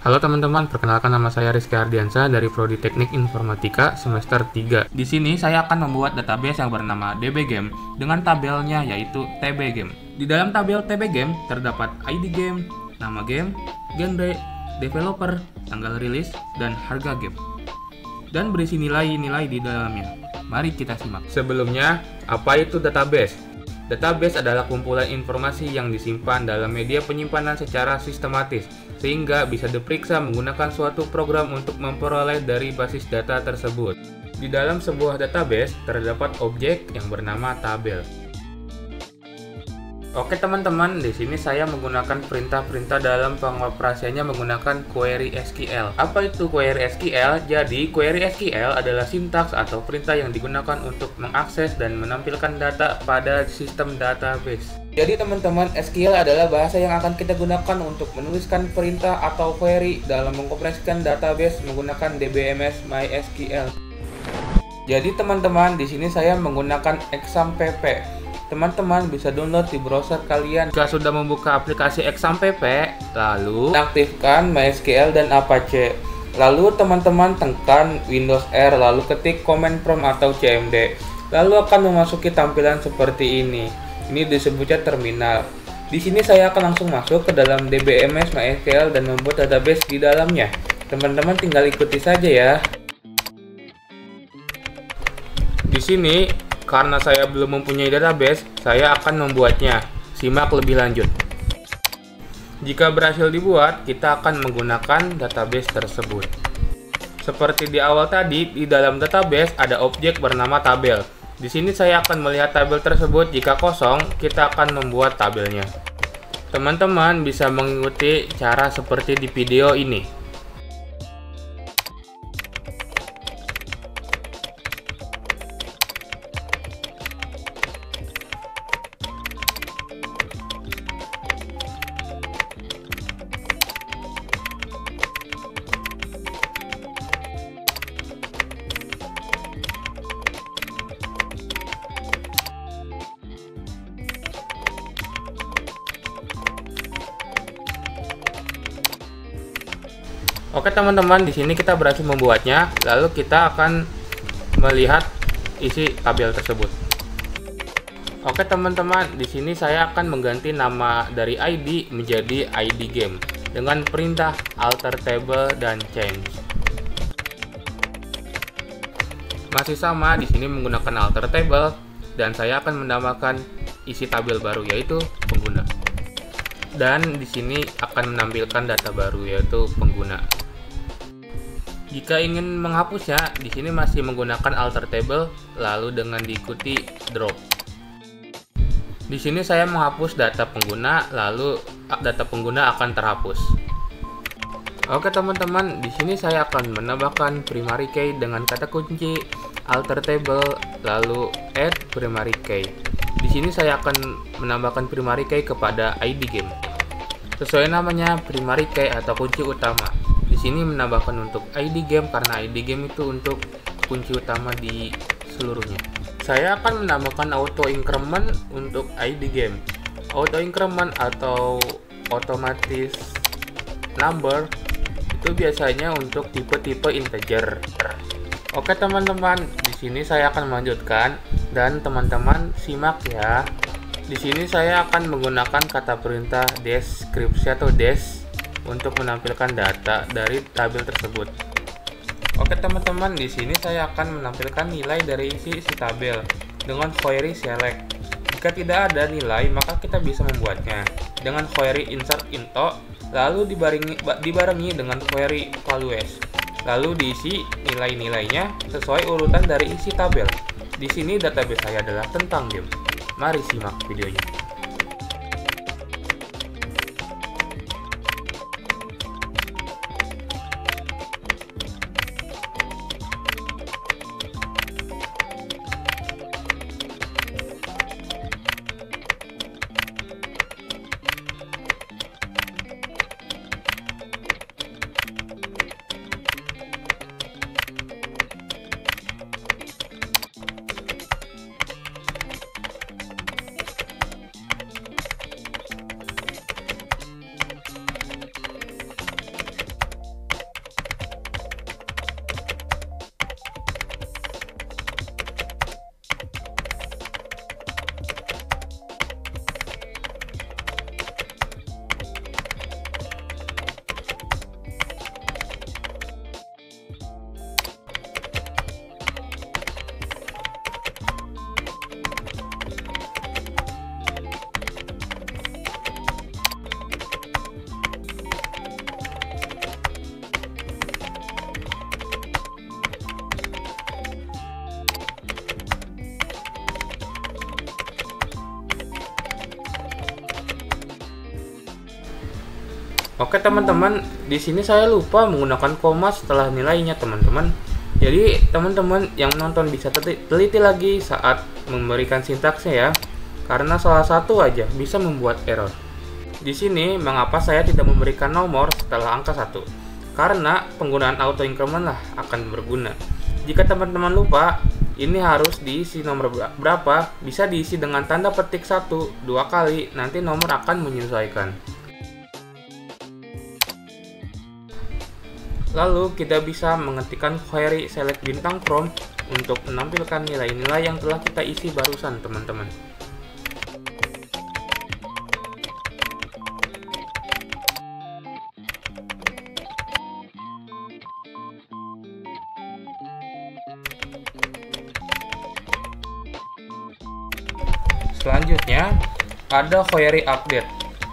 Halo teman-teman, perkenalkan nama saya Rizky Ardiansa dari Prodi Teknik Informatika semester 3. Di sini saya akan membuat database yang bernama DB Game dengan tabelnya yaitu TB Game. Di dalam tabel TB Game terdapat ID game, nama game, genre, developer, tanggal rilis, dan harga game. Dan berisi nilai-nilai di dalamnya. Mari kita simak. Sebelumnya, apa itu database? Database adalah kumpulan informasi yang disimpan dalam media penyimpanan secara sistematis, sehingga bisa diperiksa menggunakan suatu program untuk memperoleh dari basis data tersebut. Di dalam sebuah database, terdapat objek yang bernama tabel. Oke teman-teman, di sini saya menggunakan perintah-perintah dalam pengoperasiannya menggunakan query SQL. Apa itu query SQL? Jadi, query SQL adalah sintaks atau perintah yang digunakan untuk mengakses dan menampilkan data pada sistem database. Jadi teman-teman, SQL adalah bahasa yang akan kita gunakan untuk menuliskan perintah atau query dalam mengoperasikan database menggunakan DBMS MySQL. Jadi teman-teman, di sini saya menggunakan XAMPP. Teman-teman bisa download di browser kalian. Jika sudah membuka aplikasi XAMPP, lalu aktifkan MySQL dan Apache. Lalu teman-teman tekan Windows R, lalu ketik command prompt atau CMD. Lalu akan memasuki tampilan seperti ini. Ini disebutnya terminal. Di sini saya akan langsung masuk ke dalam DBMS MySQL dan membuat database di dalamnya. Teman-teman tinggal ikuti saja ya. Di sini karena saya belum mempunyai database, saya akan membuatnya. Simak lebih lanjut. Jika berhasil dibuat, kita akan menggunakan database tersebut. Seperti di awal tadi, di dalam database ada objek bernama tabel. Di sini saya akan melihat tabel tersebut. Jika kosong, kita akan membuat tabelnya. Teman-teman bisa mengikuti cara seperti di video ini. Oke teman-teman, di sini kita berhasil membuatnya. Lalu kita akan melihat isi tabel tersebut. Oke teman-teman, di sini saya akan mengganti nama dari ID menjadi ID game dengan perintah alter table dan change. Masih sama, di sini menggunakan alter table dan saya akan menambahkan isi tabel baru yaitu pengguna. Dan di sini akan menampilkan data baru yaitu pengguna. Jika ingin menghapusnya, di sini masih menggunakan alter table, lalu dengan diikuti drop. Di sini saya menghapus data pengguna, lalu data pengguna akan terhapus. Oke teman-teman, di sini saya akan menambahkan primary key dengan kata kunci alter table, lalu add primary key. Di sini saya akan menambahkan primary key kepada ID game. Sesuai namanya, primary key atau kunci utama. Di sini menambahkan untuk ID game karena ID game itu untuk kunci utama di seluruhnya. Saya akan menambahkan auto increment untuk ID game. Auto increment atau otomatis number itu biasanya untuk tipe-tipe integer. Oke teman-teman, di sini saya akan melanjutkan dan teman-teman simak ya. Di sini saya akan menggunakan kata perintah deskripsi atau des untuk menampilkan data dari tabel tersebut. Oke teman-teman, di sini saya akan menampilkan nilai dari isi tabel dengan query select. Jika tidak ada nilai, maka kita bisa membuatnya dengan query insert into, lalu dibarengi dengan query values. Lalu diisi nilai-nilainya sesuai urutan dari isi tabel. Di sini database saya adalah tentang game. Mari simak videonya. Oke teman-teman, di sini saya lupa menggunakan koma setelah nilainya teman-teman. Jadi teman-teman yang nonton bisa teliti lagi saat memberikan sintaksnya ya, karena salah satu aja bisa membuat error. Di sini mengapa saya tidak memberikan nomor setelah angka 1? Karena penggunaan auto increment lah akan berguna. Jika teman-teman lupa, ini harus diisi nomor berapa, bisa diisi dengan tanda petik 1 2 kali, nanti nomor akan menyesuaikan. Lalu kita bisa mengetikkan query select bintang from untuk menampilkan nilai-nilai yang telah kita isi barusan teman-teman. Selanjutnya, ada query update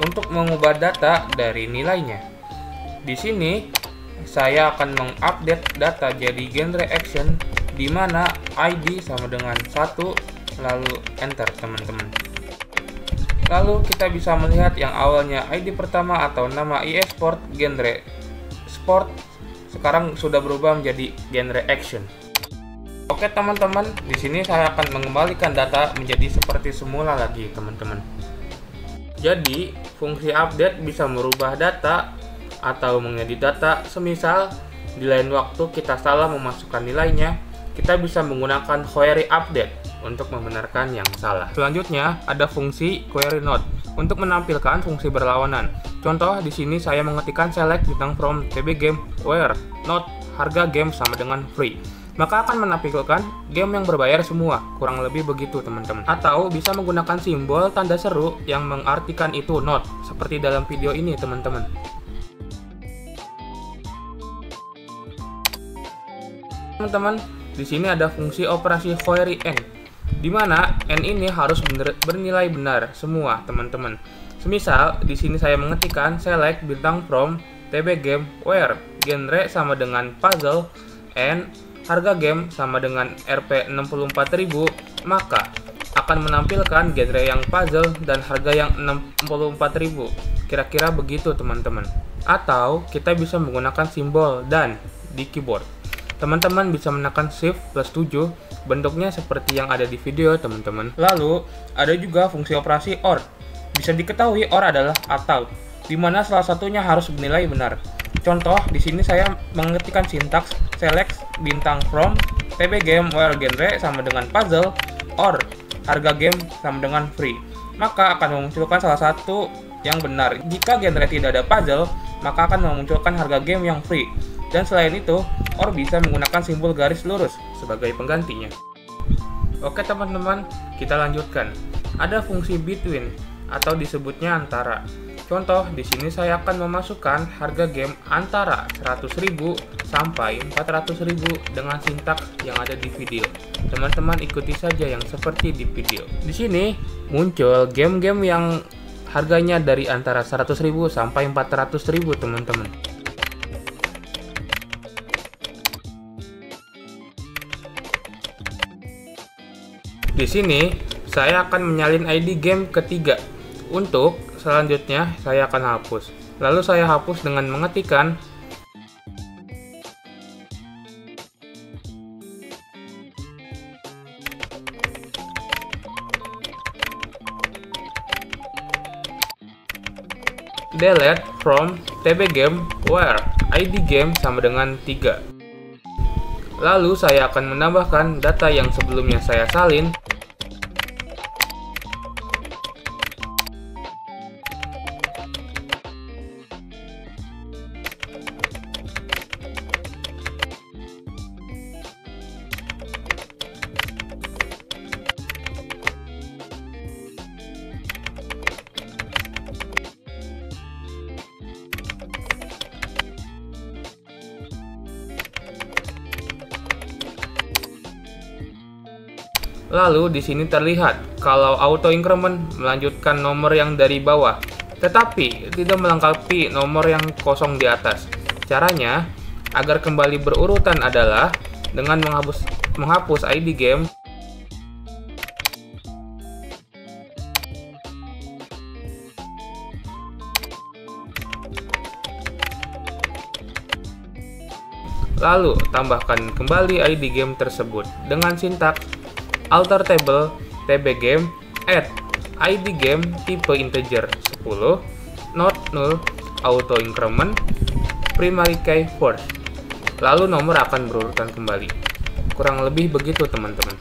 untuk mengubah data dari nilainya. Di sini, saya akan mengupdate data jadi genre action, di mana ID sama dengan 1, lalu enter teman-teman. Lalu kita bisa melihat yang awalnya ID pertama atau nama eSport genre sport, sekarang sudah berubah menjadi genre action. Oke teman-teman, di sini saya akan mengembalikan data menjadi seperti semula lagi teman-teman. Jadi, fungsi update bisa merubah data atau mengedit data, semisal di lain waktu kita salah memasukkan nilainya, kita bisa menggunakan query update untuk membenarkan yang salah. Selanjutnya, ada fungsi query not untuk menampilkan fungsi berlawanan. Contoh, di sini saya mengetikkan select bintang from tb game where not harga game sama dengan free, maka akan menampilkan game yang berbayar semua, kurang lebih begitu teman-teman. Atau bisa menggunakan simbol tanda seru yang mengartikan itu not, seperti dalam video ini teman-teman. Teman-teman, di sini ada fungsi operasi query n, di mana n ini harus bernilai benar semua teman-teman. Semisal di sini saya mengetikkan select bintang from tb game where genre sama dengan puzzle and harga game sama dengan Rp64.000, maka akan menampilkan genre yang puzzle dan harga yang 64.000. Kira-kira begitu teman-teman. Atau kita bisa menggunakan simbol dan di keyboard. Teman-teman bisa menekan Shift plus 7, bentuknya seperti yang ada di video teman-teman. Lalu ada juga fungsi operasi OR. Bisa diketahui OR adalah atau, di mana salah satunya harus bernilai benar. Contoh, di sini saya mengetikkan sintaks select bintang from tb game where genre sama dengan puzzle or harga game sama dengan free, maka akan memunculkan salah satu yang benar. Jika genre tidak ada puzzle, maka akan memunculkan harga game yang free. Dan selain itu, or bisa menggunakan simbol garis lurus sebagai penggantinya. Oke teman-teman, kita lanjutkan. Ada fungsi between atau disebutnya antara. Contoh, di sini saya akan memasukkan harga game antara 100.000 sampai 400.000 dengan sintaks yang ada di video. Teman-teman ikuti saja yang seperti di video. Di sini muncul game-game yang harganya dari antara 100.000 sampai 400.000 teman-teman. Di sini saya akan menyalin ID game ketiga. Untuk selanjutnya saya akan hapus. Lalu saya hapus dengan mengetikkan delete from tb game where ID game sama dengan 3. Lalu saya akan menambahkan data yang sebelumnya saya salin. Lalu di sini terlihat kalau auto increment melanjutkan nomor yang dari bawah, tetapi tidak melengkapi nomor yang kosong di atas. Caranya agar kembali berurutan adalah dengan menghapus ID game. Lalu, tambahkan kembali ID game tersebut dengan sintaks alter table tbgame add ID game tipe integer 10, not null, auto increment, primary key first. Lalu nomor akan berurutan kembali. Kurang lebih begitu teman-teman.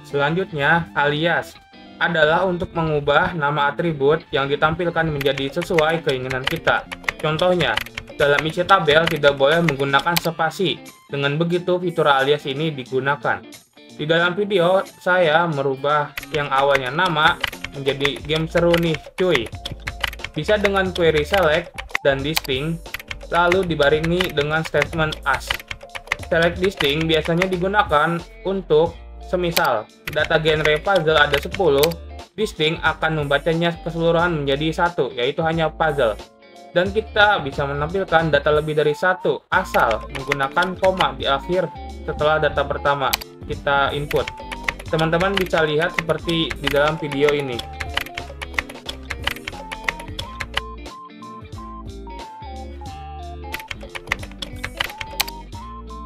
Selanjutnya, alias adalah untuk mengubah nama atribut yang ditampilkan menjadi sesuai keinginan kita. Contohnya, dalam isi tabel tidak boleh menggunakan spasi. Dengan begitu, fitur alias ini digunakan. Di dalam video, saya merubah yang awalnya nama menjadi game seru nih cuy. Bisa dengan query select dan distinct, lalu dibarengi dengan statement as. Select distinct biasanya digunakan untuk semisal data genre puzzle ada 10, distinct akan membacanya keseluruhan menjadi 1, yaitu hanya puzzle. Dan kita bisa menampilkan data lebih dari 1 asal menggunakan koma di akhir setelah data pertama kita input. Teman-teman bisa lihat seperti di dalam video ini.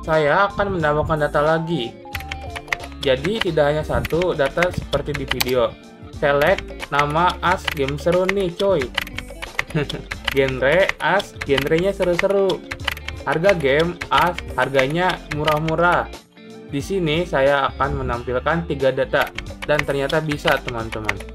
Saya akan menambahkan data lagi. Jadi tidak hanya satu data seperti di video. Select nama as game seru nih coy. Genre as genrenya seru-seru. Harga game as harganya murah-murah. Di sini saya akan menampilkan 3 data dan ternyata bisa teman-teman.